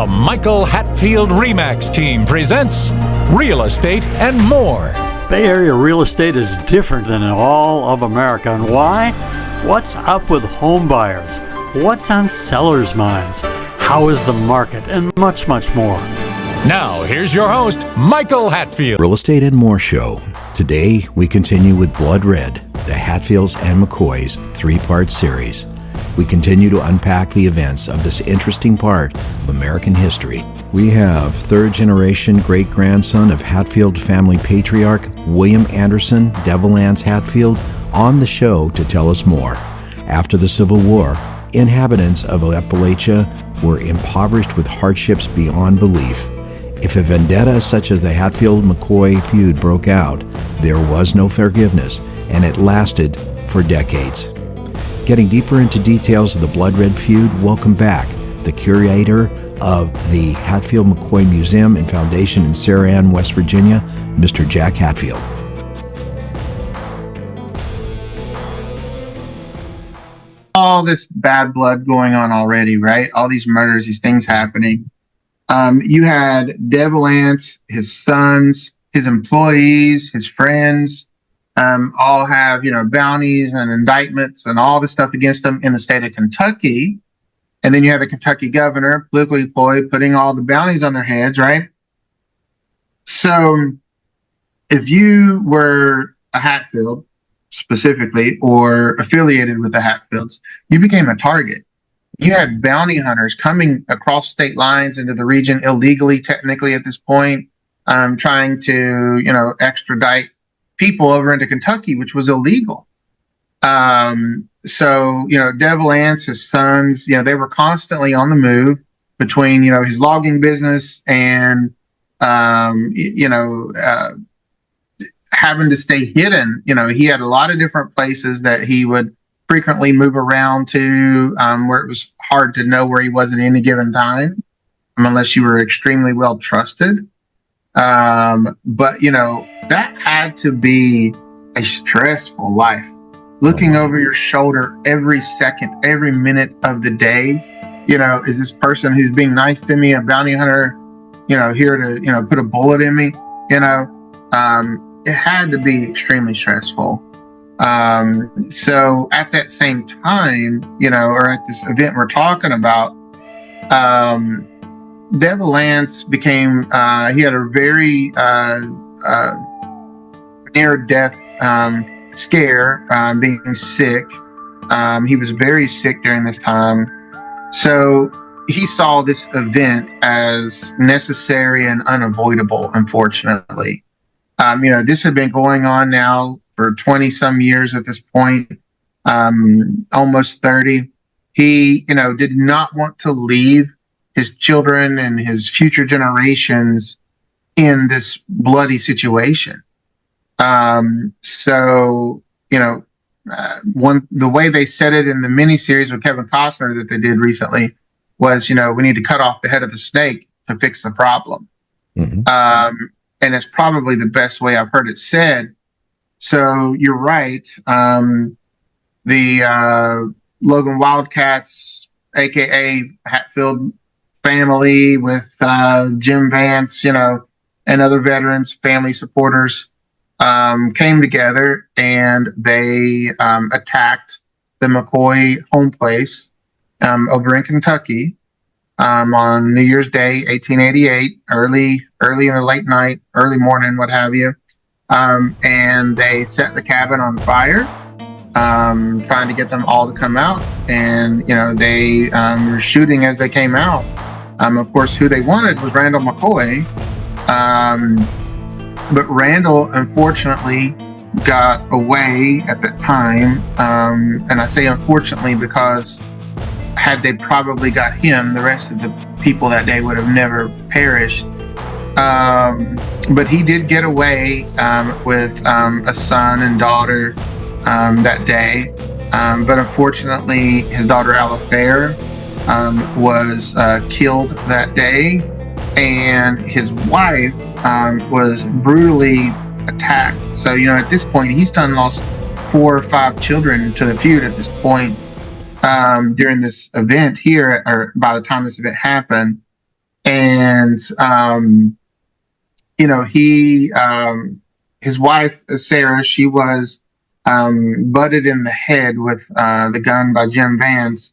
The Michael Hatfield Remax team presents Real Estate and More. Bay Area real estate is different than in all of America. And why? What's up with home buyers? What's on sellers' minds? How is the market? And much, much more. Now, here's your host, Michael Hatfield. Real Estate and More show. Today, we continue with Blood Red, the Hatfields and McCoys three-part series. We continue to unpack the events of this interesting part of American history. We have third-generation great-grandson of Hatfield family patriarch William Anderson Devil Anse Hatfield on the show to tell us more. After the Civil War, inhabitants of Appalachia were impoverished with hardships beyond belief. If a vendetta such as the Hatfield-McCoy feud broke out, there was no forgiveness, and it lasted for decades. Getting deeper into details of the Blood Red feud, welcome back the curator of the Hatfield-McCoy Museum and Foundation in Sarah Ann, West Virginia, Mr. Jack Hatfield. All this bad blood going on already, right? All these murders, these things happening. You had Devil Anse, his sons, his employees, his friends, all have, bounties and indictments and all this stuff against them in the state of Kentucky. And then you have the Kentucky governor, politically employed, putting all the bounties on their heads, right? So if you were a Hatfield specifically or affiliated with the Hatfields, you became a target. You had bounty hunters coming across state lines into the region illegally, technically at this point, trying to, extradite people over into Kentucky, which was illegal. So, Devil Anse, his sons, they were constantly on the move between, his logging business and, having to stay hidden. He had a lot of different places that he would frequently move around to, where it was hard to know where he was at any given time, unless you were extremely well trusted. But that had to be a stressful life. Looking over your shoulder every second, every minute of the day, is this person who's being nice to me a bounty hunter, here to, put a bullet in me, it had to be extremely stressful. So at that same time, or at this event we're talking about, Devil Anse became, he had a very near-death scare, being sick. He was very sick during this time. So he saw this event as necessary and unavoidable, unfortunately. This had been going on now for 20-some years at this point, almost 30. He, did not want to leave his children and his future generations in this bloody situation. So, the way they said it in the miniseries with Kevin Costner that they did recently was, we need to cut off the head of the snake to fix the problem. Mm-hmm. And it's probably the best way I've heard it said. So you're right. The Logan Wildcats, aka Hatfield family, with Jim Vance, and other veterans, family supporters, came together and they attacked the McCoy home place over in Kentucky on New Year's Day, 1888, early in the late night, early morning, what have you. And they set the cabin on fire, trying to get them all to come out. And, they were shooting as they came out. Of course, who they wanted was Randall McCoy. But Randall, unfortunately, got away at that time. And I say unfortunately because had they probably got him, the rest of the people that day would have never perished. But he did get away with a son and daughter that day. But unfortunately, his daughter Alifair was killed that day, and his wife was brutally attacked. So, at this point, he's lost 4 or 5 children to the feud at this point during this event here, or by the time this event happened. And his wife Sarah, she was butted in the head with the gun by Jim Vance,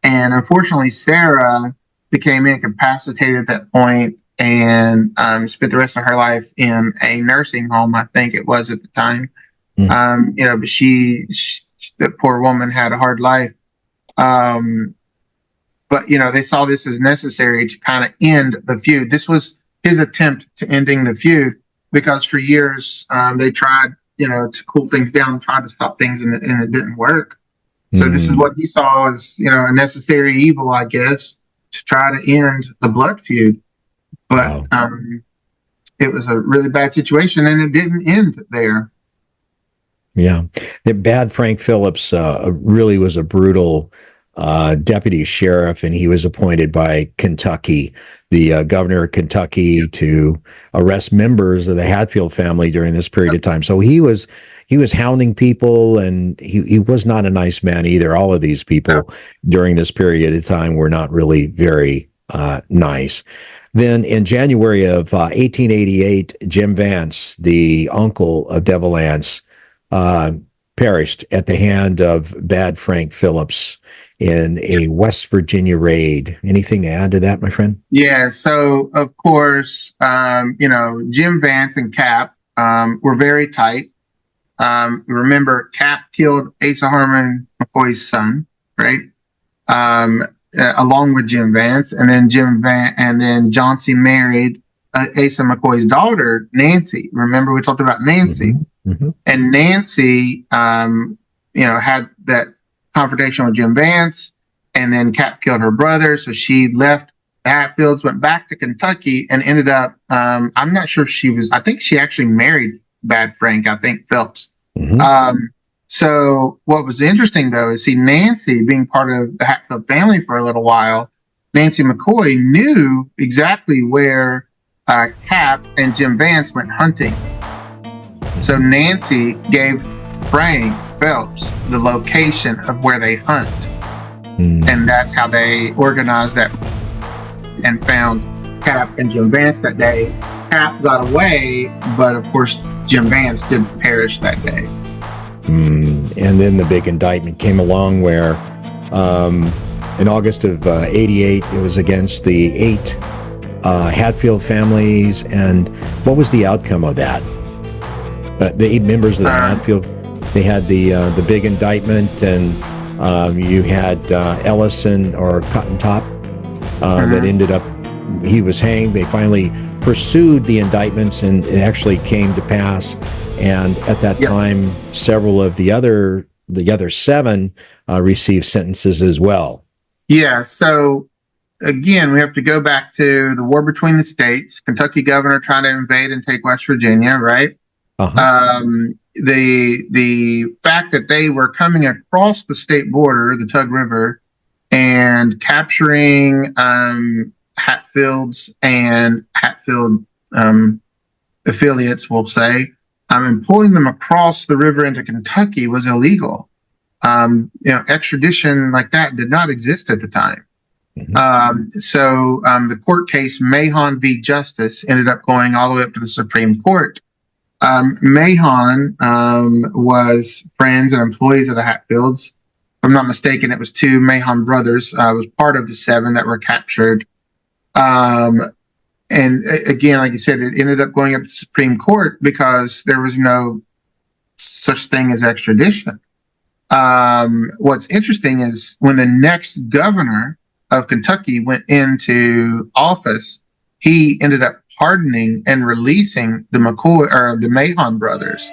and unfortunately Sarah became incapacitated at that point and spent the rest of her life in a nursing home, I think it was at the time. But she the poor woman had a hard life. But they saw this as necessary to kind of end the feud. This was his attempt to ending the feud, because for years they tried, to cool things down, tried to stop things, and it didn't work. So this is what he saw as, a necessary evil, I guess, to try to end the blood feud. But it was a really bad situation, and it didn't end there. Yeah. The bad Frank Phillips really was a brutal deputy sheriff, and he was appointed by Kentucky, the governor of Kentucky, to arrest members of the Hatfield family during this period of time. So he was hounding people, and he was not a nice man either. All of these people during this period of time were not really very nice. Then in January of 1888, Jim Vance, the uncle of Devil Anse, perished at the hand of bad Frank Phillips in a West Virginia raid. Anything to add to that, my friend? Yeah. So of course, Jim Vance and Cap were very tight. Remember, Cap killed Asa Harmon McCoy's son, right? Along with Jim Vance, and then John C. married Asa McCoy's daughter, Nancy. Remember, we talked about Nancy, and Nancy, had that confrontation with Jim Vance, and then Cap killed her brother. So she left the Hatfields, went back to Kentucky, and ended up, I'm not sure if I think she actually married bad Frank, I think Phillips. So what was interesting, though, is Nancy, being part of the Hatfield family for a little while, Nancy McCoy knew exactly where Cap and Jim Vance went hunting. So Nancy gave Frank Phillips the location of where they hunt. And that's how they organized that and found Cap and Jim Vance that day. Cap got away, but of course Jim Vance did perish that day. And then the big indictment came along where in August of 88, it was against the 8 Hatfield families. And what was the outcome of that? The 8 members of the Hatfield, they had the big indictment, and you had Ellison, or Cotton Top, that ended up, he was hanged. They finally pursued the indictments, and it actually came to pass. And at that time, several of the other 7 received sentences as well. Yeah. So again, we have to go back to the war between the states. Kentucky governor trying to invade and take West Virginia, right? The fact that they were coming across the state border, the Tug River, and capturing Hatfields and Hatfield affiliates, we'll say, and pulling them across the river into Kentucky was illegal. Extradition like that did not exist at the time. So the court case Mahon v. Justice ended up going all the way up to the Supreme Court. Mahon was friends and employees of the Hatfields. If I'm not mistaken, it was 2 Mahon brothers. Was part of the 7 that were captured. And again, like you said, it ended up going up to the Supreme Court because there was no such thing as extradition. What's interesting is when the next governor of Kentucky went into office, he ended up pardoning and releasing the Mahon brothers.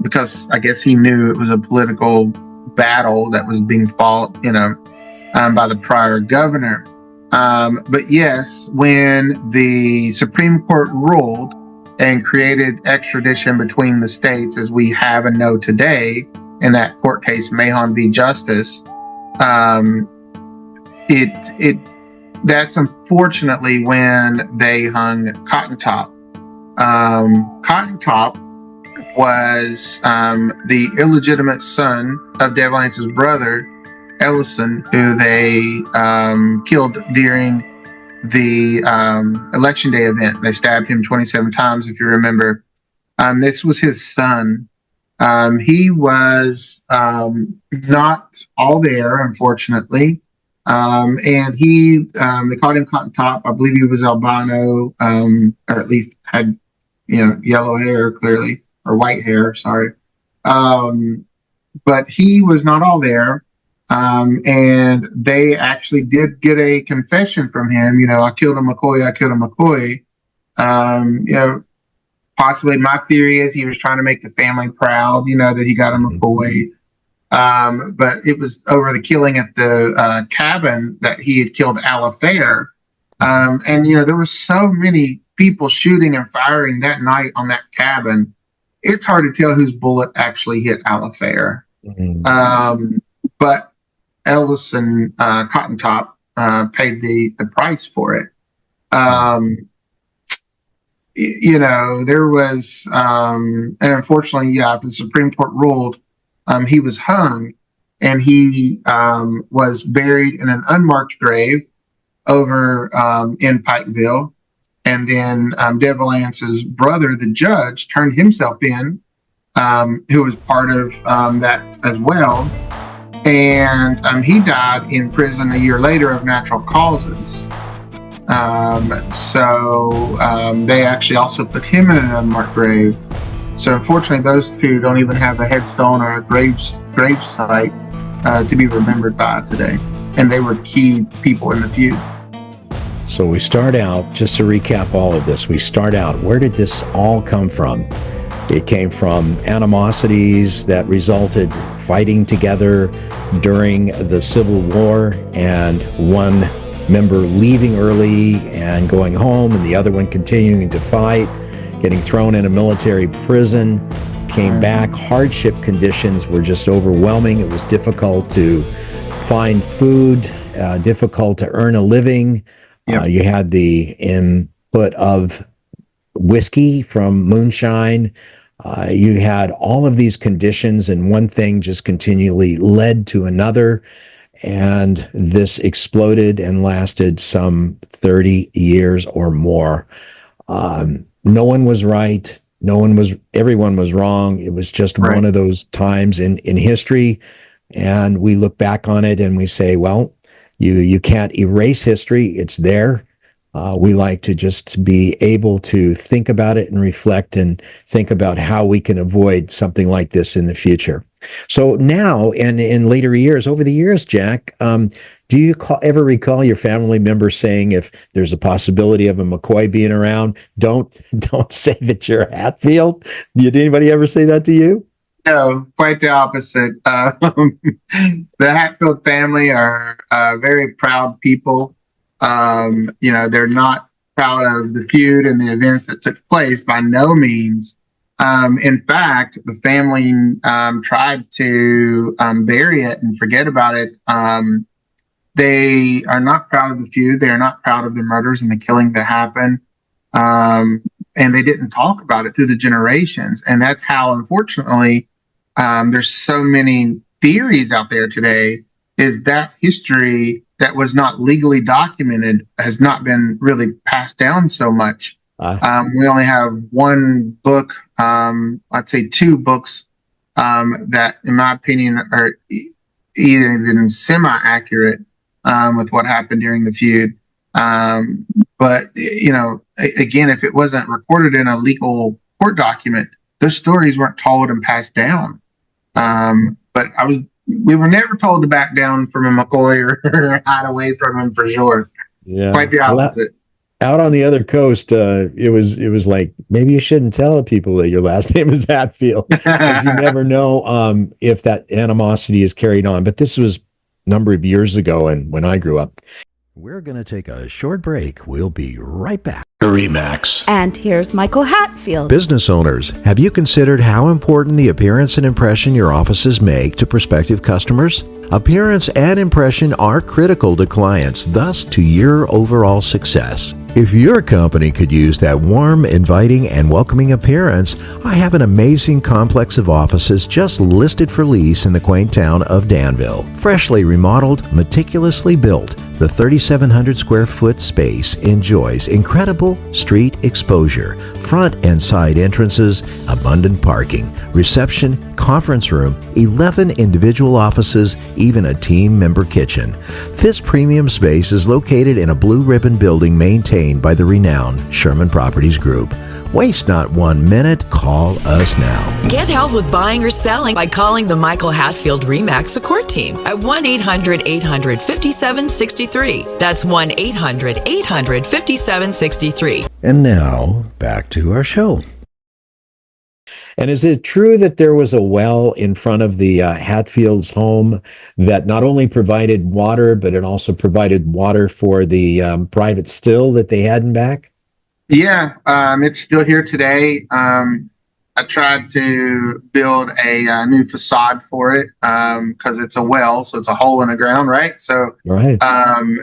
Because I guess he knew it was a political battle that was being fought, by the prior governor. But yes, when the Supreme Court ruled and created extradition between the states as we have and know today in that court case Mahon v. Justice, that's unfortunately when they hung Cotton Top. Cotton Top was the illegitimate son of Devil Anse's brother, Ellison, who they killed during the Election Day event. They stabbed him 27 times, if you remember. This was his son. He was not all there, unfortunately. And they called him Cotton Top. I believe he was albino, or at least had, yellow hair, clearly, or white hair, sorry. But he was not all there. And they actually did get a confession from him. I killed a McCoy. I killed a McCoy. Possibly my theory is he was trying to make the family proud, that he got a McCoy. But it was over the killing at the cabin that he had killed Alafair. And there were so many people shooting and firing that night on that cabin. It's hard to tell whose bullet actually hit Alafair. But Ellison Cotton Top paid the price for it. There was, and unfortunately, the Supreme Court ruled he was hung, and he was buried in an unmarked grave over in Pikeville. And then Devil Anse's brother, the judge, turned himself in, who was part of that as well. And he died in prison a year later of natural causes. So they actually also put him in an unmarked grave. So unfortunately, those two don't even have a headstone or a grave site to be remembered by today. And they were key people in the feud. So we start out, just to recap all of this, where did this all come from? It came from animosities that resulted fighting together during the Civil War, and one member leaving early and going home, and the other one continuing to fight, getting thrown in a military prison, came back. Hardship conditions were just overwhelming. It was difficult to find food, difficult to earn a living. Yep. You had the input of whiskey from moonshine. You had all of these conditions, and one thing just continually led to another. And this exploded and lasted some 30 years or more. No one was right. Everyone was wrong. It was just right. One of those times in history. And we look back on it and we say, well, you can't erase history. It's there. We like to just be able to think about it and reflect and think about how we can avoid something like this in the future. So now, and in later years, over the years, Jack, do you ever recall your family members saying, if there's a possibility of a McCoy being around, don't say that you're a Hatfield? Did anybody ever say that to you? No, quite the opposite. The Hatfield family are very proud people. They're not proud of the feud and the events that took place by no means. In fact, the family tried to bury it and forget about it. They are not proud of the feud. They are not proud of the murders and the killing that happened. And they didn't talk about it through the generations. And that's how, unfortunately, there's so many theories out there today, is that history that was not legally documented has not been really passed down so much. We only have one book, I'd say two books, that, in my opinion, are even semi-accurate with what happened during the feud. But, again, if it wasn't recorded in a legal court document, those stories weren't told and passed down. But we were never told to back down from a McCoy or hide away from him, for sure. Yeah, quite the opposite. Out on the other coast, it was like, maybe you shouldn't tell people that your last name is Hatfield, because you never know if that animosity is carried on. But this was a number of years ago, and when I grew up. We're going to take a short break. We'll be right back. Remax. And here's Michael Hatfield. Business owners, have you considered how important the appearance and impression your offices make to prospective customers? Appearance and impression are critical to clients, thus to your overall success. If your company could use that warm, inviting, and welcoming appearance, I have an amazing complex of offices just listed for lease in the quaint town of Danville. Freshly remodeled, meticulously built, the 3,700 square foot space enjoys incredible street exposure, front and side entrances, abundant parking, reception, conference room, 11 individual offices, even a team member kitchen. This premium space is located in a blue ribbon building maintained by the renowned Sherman Properties Group. Waste not 1 minute. Call us now. Get help with buying or selling by calling the Michael Hatfield RE/MAX support team at 1-800-800-5763. That's 1-800-800-5763. And now, back to our show. And is it true that there was a well in front of the Hatfield's home that not only provided water, but it also provided water for the private still that they had in back? Yeah, it's still here today. I tried to build a new facade for it because it's a well, so it's a hole in the ground, right? So Right.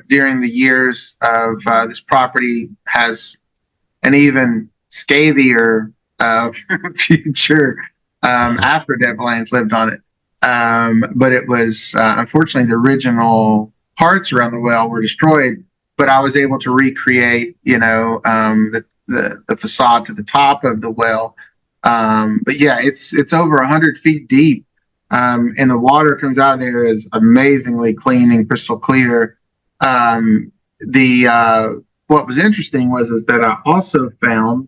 during the years of this property has an even scabier future after Devil Anse lived on it. But it was unfortunately the original parts around the well were destroyed. But I was able to recreate, the facade to the top of the well. But yeah, it's over 100 feet deep, and the water comes out of there is amazingly clean and crystal clear. What was interesting was that I also found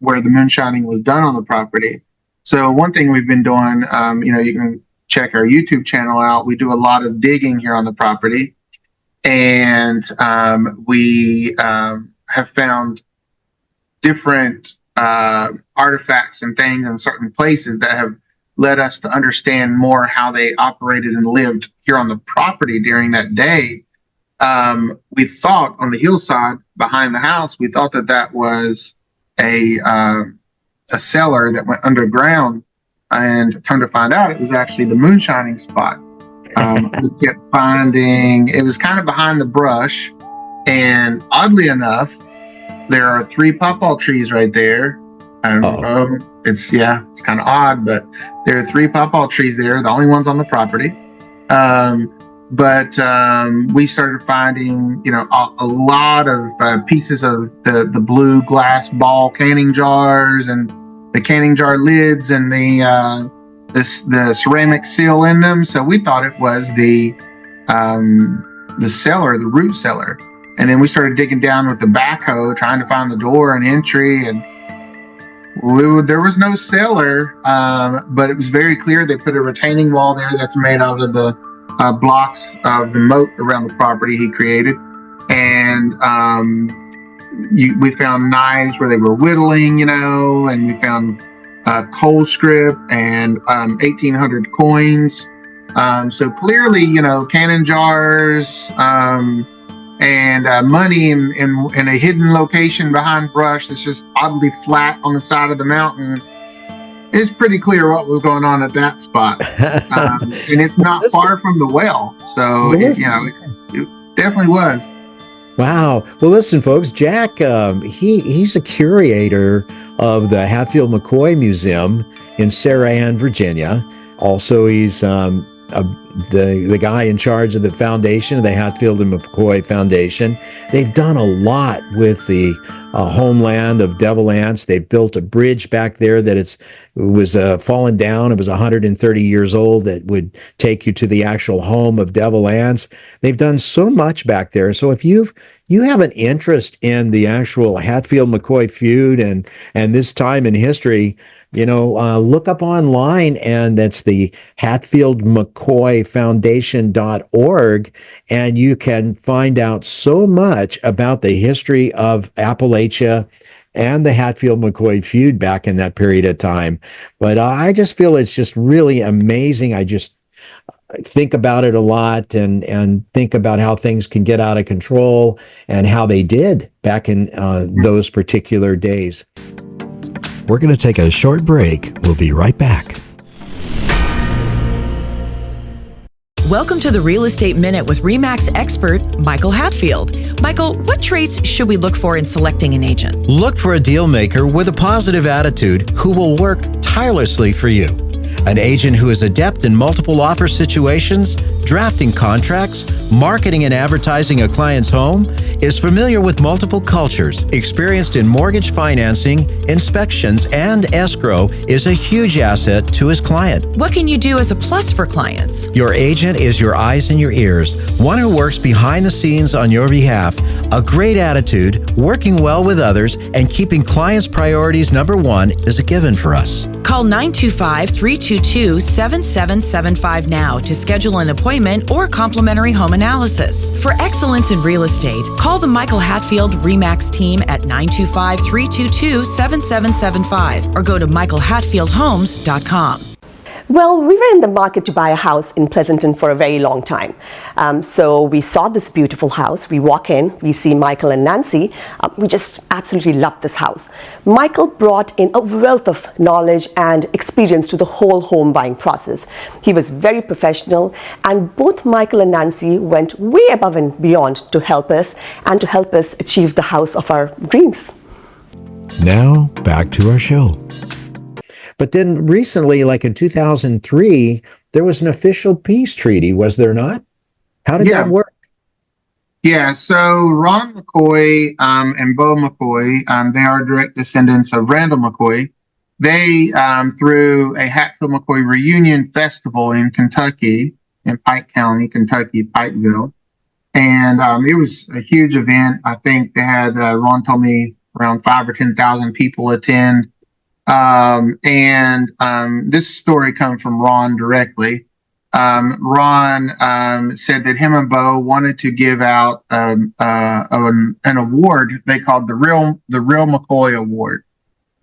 where the moonshining was done on the property. So one thing we've been doing, you can check our YouTube channel out. We do a lot of digging here on the property. And we have found different artifacts and things in certain places that have led us to understand more how they operated and lived here on the property during that day. We thought on the hillside behind the house, we thought that was a cellar that went underground, and come to find out it was actually the moonshining spot. We kept finding, it was kind of behind the brush, and oddly enough, there are 3 pawpaw trees right there. It's kind of odd, but there are 3 pawpaw trees there, the only ones on the property. But we started finding, a lot of pieces of the blue glass ball canning jars and the canning jar lids and the ceramic seal in them. So we thought it was the cellar, the root cellar. And then we started digging down with the backhoe, trying to find the door and entry. And there was no cellar, but it was very clear they put a retaining wall there that's made out of the blocks of the moat around the property he created. And we found knives where they were whittling, and we found coal strip and 1800 coins. So clearly, cannon jars and money in a hidden location behind brush that's just oddly flat on the side of the mountain. It's pretty clear what was going on at that spot. And it's not far from the well. So, it definitely was. Wow. Well, listen, folks, Jack, he's a curator of the Hatfield-McCoy Museum in Sarahan, Virginia. Also, he's the guy in charge of the foundation, of the Hatfield and McCoy Foundation. They've done a lot with the homeland of Devil Anse. They built a bridge back there that was fallen down. It was 130 years old, that would take you to the actual home of Devil Anse. They've done so much back there. So if you have an interest in the actual Hatfield-McCoy feud and this time in history, look up online, and that's the Hatfield-McCoy Foundation.org, and you can find out so much about the history of Appalachia and the Hatfield-McCoy feud back in that period of time. But I just feel it's just really amazing. I just think about it a lot and think about how things can get out of control and how they did back in those particular days. We're going to take a short break. We'll be right back. Welcome to the Real Estate Minute with RE/MAX expert Michael Hatfield. Michael, what traits should we look for in selecting an agent? Look for a deal maker with a positive attitude who will work tirelessly for you. An agent who is adept in multiple offer situations, drafting contracts, marketing and advertising a client's home, is familiar with multiple cultures, experienced in mortgage financing, inspections, and escrow, is a huge asset to his client. What can you do as a plus for clients? Your agent is your eyes and your ears, one who works behind the scenes on your behalf. A great attitude, working well with others, and keeping clients' priorities number one is a given for us. Call 925-322-7775 now to schedule an appointment or complimentary home analysis. For excellence in real estate, call the Michael Hatfield RE/MAX team at 925-322-7775 or go to michaelhatfieldhomes.com. Well, we were in the market to buy a house in Pleasanton for a very long time. So we saw this beautiful house. We walk in, we see Michael and Nancy. We just absolutely loved this house. Michael brought in a wealth of knowledge and experience to the whole home buying process. He was very professional, and both Michael and Nancy went way above and beyond to help us and to help us achieve the house of our dreams. Now, back to our show. But then recently, like in 2003, there was an official peace treaty, was there not? How did that work? Yeah, so Ron McCoy and Bo McCoy, they are direct descendants of Randall McCoy. They threw a Hatfield-McCoy reunion festival in Kentucky, in Pike County, Kentucky, Pikeville. And it was a huge event. I think they had, Ron told me, around 5,000 or 10,000 people attend. This story comes from Ron directly. Ron said that him and Bo wanted to give out an award they called the Real McCoy Award,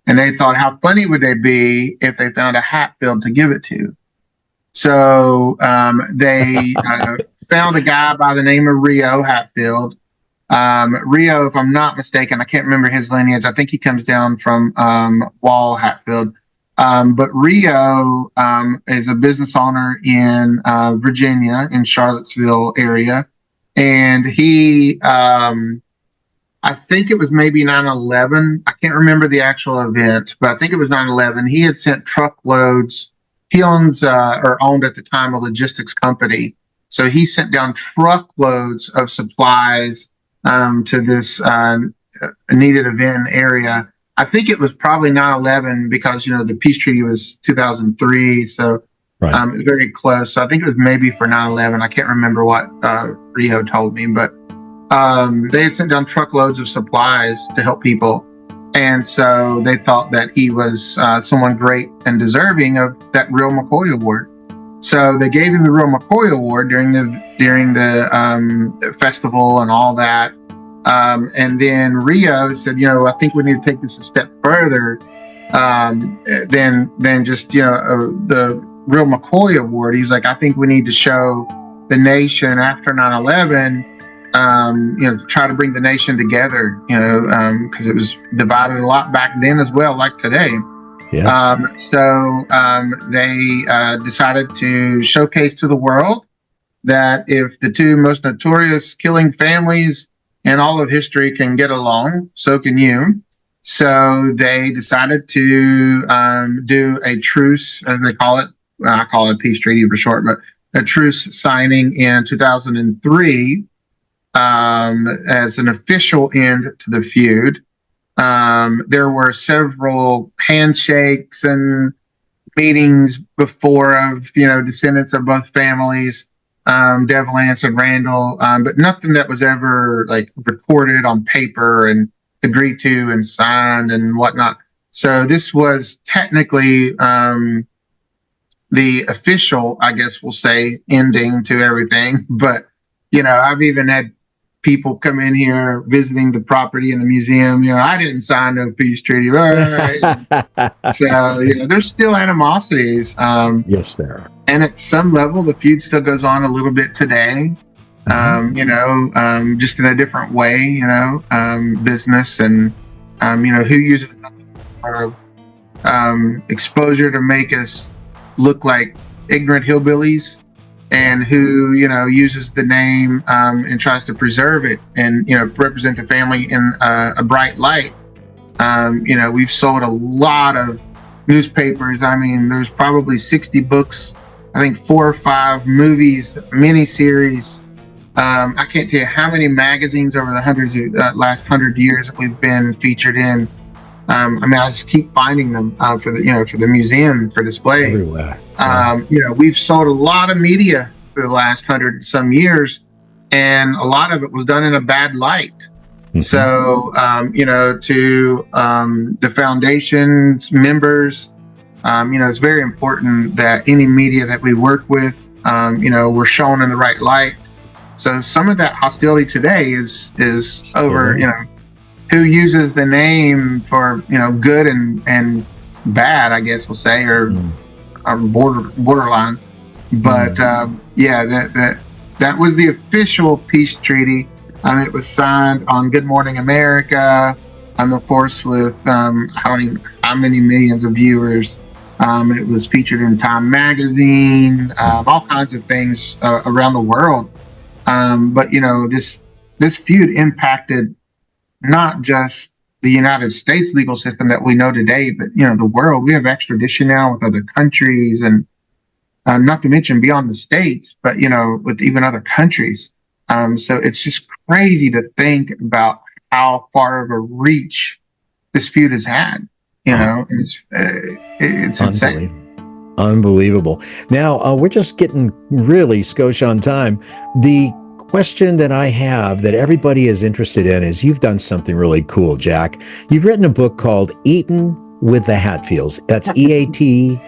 and they thought, how funny would they be if they found a Hatfield to give it to? So they found a guy by the name of Rio Hatfield. Rio, if I'm not mistaken, I can't remember his lineage. I think he comes down from Wall Hatfield. But Rio is a business owner in Virginia, in Charlottesville area. And he, I think it was maybe 9/11. I can't remember the actual event, but I think it was 9/11. He had sent truckloads. He owns or owned at the time a logistics company. So he sent down truckloads of supplies to this needed event area. I think it was probably 9/11 because, the peace treaty was 2003. So Right. it was very close. So I think it was maybe for 9/11. I can't remember what Rio told me, but they had sent down truckloads of supplies to help people. And so they thought that he was someone great and deserving of that Real McCoy Award. So they gave him the Real McCoy Award during the festival and all that. And then Rio said, I think we need to take this a step further than just, the Real McCoy Award. He's like, I think we need to show the nation after 9/11, to try to bring the nation together, because it was divided a lot back then as well, like today. Yes. So they decided to showcase to the world that if the two most notorious killing families in all of history can get along, so can you. So they decided to do a truce, as they call it. I call it a peace treaty for short, but a truce signing in 2003 as an official end to the feud. There were several handshakes and meetings before of, descendants of both families, Devil Anse and Randall, but nothing that was ever like recorded on paper and agreed to and signed and whatnot. So this was technically the official, I guess we'll say, ending to everything. But, I've even had people come in here visiting the property in the museum. I didn't sign no peace treaty. Right? So, there's still animosities. Yes, there are. And at some level, the feud still goes on a little bit today. Just in a different way, business and, who uses our exposure to make us look like ignorant hillbillies and who, uses the name and tries to preserve it and, represent the family in a bright light. We've sold a lot of newspapers. I mean, there's probably 60 books, I think 4 or 5 movies, miniseries. I can't tell you how many magazines over the last 100 years that we've been featured in. I just keep finding them for the museum for display. Everywhere. We've sold a lot of media for the last 100 and some years, and a lot of it was done in a bad light. Mm-hmm. So, to the foundation's members, it's very important that any media that we work with, we're shown in the right light. So some of that hostility today is over, who uses the name for, good and bad, I guess we'll say, or borderline. But that was the official peace treaty. It was signed on Good Morning America, of course, with how many millions of viewers. It was featured in Time Magazine, all kinds of things around the world. But this feud impacted not just the United States legal system that we know today, but the world. We have extradition now with other countries, and not to mention beyond the states, but with even other countries. So it's just crazy to think about how far of a reach this feud has had. It's insane. Unbelievable. Now, we're just getting really skosh on time. The question that I have that everybody is interested in is you've done something really cool, Jack. You've written a book called Eatin' with the Hatfields. That's EAT,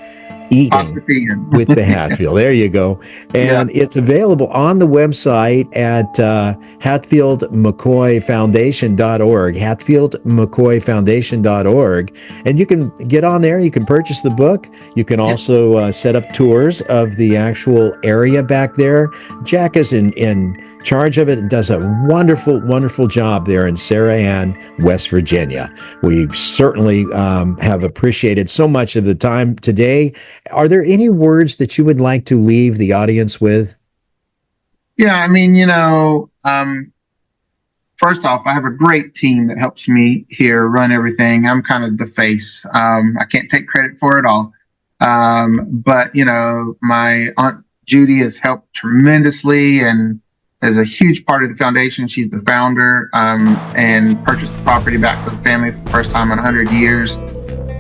Eating with the Hatfield. There you go. And it's available on the website at Hatfield-McCoy Foundation.org, and you can get on there. You can purchase the book. You can also set up tours of the actual area back there. Jack is in charge of it and does a wonderful, wonderful job there in Sarahan, West Virginia. We certainly have appreciated so much of the time today. Are there any words that you would like to leave the audience with? Yeah, first off, I have a great team that helps me here run everything. I'm kind of the face. I can't take credit for it all. But my Aunt Judy has helped tremendously and is a huge part of the foundation. She's the founder, and purchased the property back for the family for the first time in 100 years.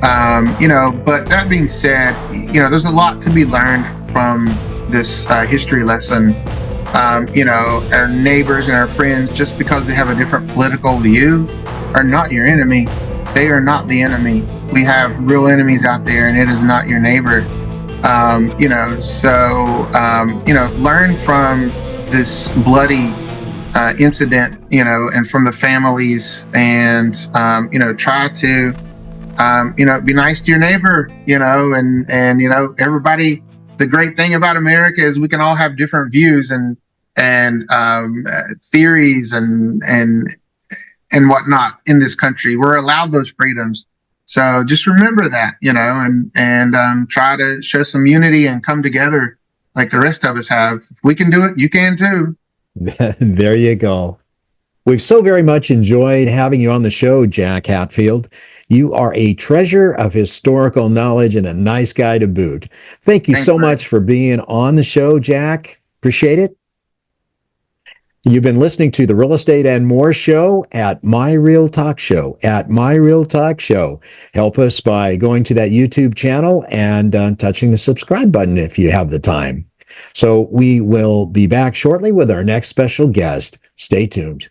But that being said, there's a lot to be learned from this history lesson. Our neighbors and our friends, just because they have a different political view, are not your enemy. They are not the enemy. We have real enemies out there, and it is not your neighbor. Learn from this bloody incident, and from the families, and try to be nice to your neighbor, and everybody. The great thing about America is we can all have different views and theories and whatnot in this country. We're allowed those freedoms. So just remember that, and try to show some unity and come together like the rest of us have. If we can do it, you can too. There you go. We've so very much enjoyed having you on the show, Jack Hatfield. You are a treasure of historical knowledge and a nice guy to boot. Thank you so much for being on the show, Jack. Appreciate it. You've been listening to the Real Estate and More show at My Real Talk Show, Help us by going to that YouTube channel and touching the subscribe button if you have the time. So we will be back shortly with our next special guest. Stay tuned.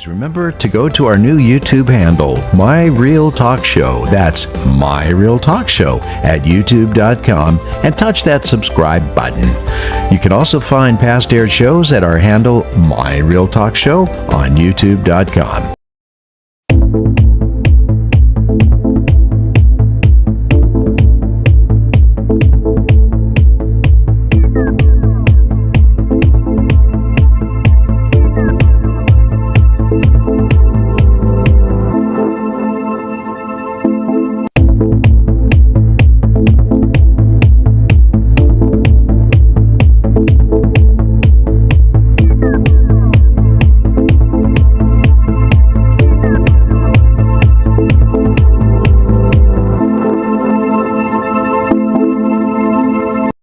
Remember to go to our new YouTube handle, My Real Talk Show. That's My Real Talk Show at youtube.com and touch that subscribe button. You can also find past aired shows at our handle, My Real Talk Show, on youtube.com.